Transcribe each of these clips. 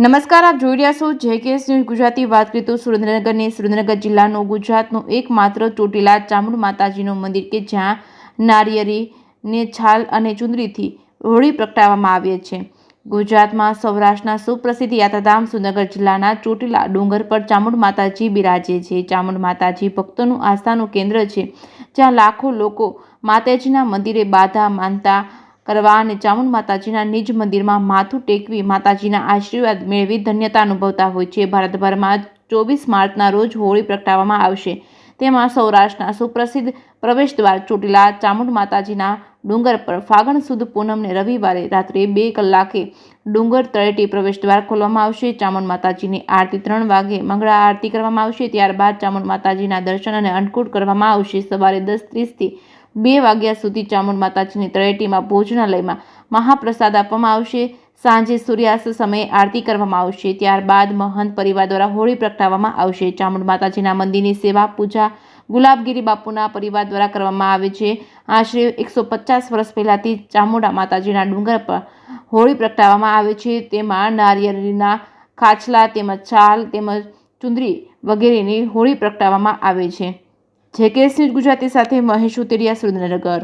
નમસ્કાર, આપ જોઈ રહ્યા છો જેકેએસ ન્યૂઝ ગુજરાતી. વાત કરીએ તો સુરેન્દ્રનગર જિલ્લાનું ગુજરાતનું એકમાત્ર ચોટીલા ચામુંડ માતાજીનું મંદિર કે જ્યાં નારિયેળીને છાલ અને ચુંદડીથી હોળી પ્રગટાવવામાં આવે છે. ગુજરાતમાં સૌરાષ્ટ્રના સુપ્રસિદ્ધ યાત્રાધામ સુરેન્દ્રનગર જિલ્લાના ચોટીલા ડુંગર પર ચામુંડ માતાજી બિરાજે છે. ચામુંડ માતાજી ભક્તોનું આસ્થાનું કેન્દ્ર છે, જ્યાં લાખો લોકો માતાજીના મંદિરે બાધા માનતા કરવા અને ચામુંડ માતાજીના નિજ મંદિરમાં માથું ટેકવી માતાજીના આશીર્વાદ મેળવી ધન્યતા અનુભવતા હોય છે. ભારતભરમાં 24 માર્ચના રોજ હોળી પ્રગટાવવામાં આવશે. તેમાં સૌરાષ્ટ્રના સુપ્રસિદ્ધ પ્રવેશદ્વાર ચોટીલા ચામુંડ માતાજીના ડુંગર પર ફાગણ સુદ પૂનમને રવિવારે રાત્રે 2 કલાકે ડુંગર તળેટી પ્રવેશદ્વાર ખોલવામાં આવશે. ચામુંડ માતાજીની આરતી 3 વાગે મંગળા આરતી કરવામાં આવશે. ત્યારબાદ ચામુંડ માતાજીના દર્શન અને અન્નકૂટ કરવામાં આવશે. સવારે 10:30 થી 2 વાગ્યા સુધી ચામુંડ માતાજીની તળેટીમાં ભોજનાલયમાં મહાપ્રસાદ આપવામાં આવશે. સાંજે સૂર્યાસ્ત સમયે આરતી કરવામાં આવશે. ત્યારબાદ મહંત પરિવાર દ્વારા હોળી પ્રગટાવવામાં આવશે. ચામુંડ માતાજીના મંદિરની સેવા પૂજા ગુલાબગીરી બાપુના પરિવાર દ્વારા કરવામાં આવે છે. આશરે 150 વર્ષ પહેલાંથી ચામુંડા માતાજીના ડુંગર પર હોળી પ્રગટાવવામાં આવે છે. તેમાં નારિયેળીના ખાચલા તેમજ છાલ તેમજ ચુંદડી વગેરેની હોળી પ્રગટાવવામાં આવે છે. જેકેએસ ન્યૂઝ ગુજરાતી સાથે મહેશ ઉતેરિયા, સુરેન્દ્રનગર.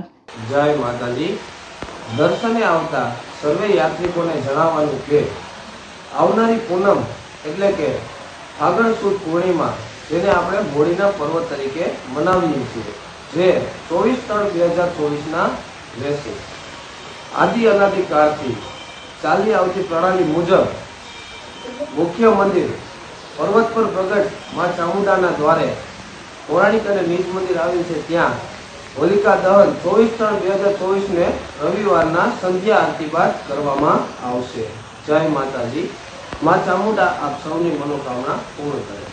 જય માતાજી. દર્શને આવતા સર્વે યાત્રિકોને જણાવવાનું કે આવનારી પૂનમ એટલે કે ફાગણ સુદ પૂર્ણિમા, જેને આપણે હોળીના પર્વ તરીકે મનાવીએ છીએ, જે 24/3/2024ના રહેશે. આદિ અનાદિકાળથી ચાલી આવતી પ્રણાલી મુજબ મુખ્ય મંદિર પર્વત પર પ્રગટ માં ચામુંડાના દ્વારે પૌરાણિક અને નિજ મંદિર આવેલ છે. ત્યાં હોલિકા દહન 24/3/2024 ને રવિવારના સંધ્યા આરતી બાદ કરવામાં આવશે. જય માતાજી. માં ચામુંડા આપ સૌની મનોકામના પૂર્ણ કરે.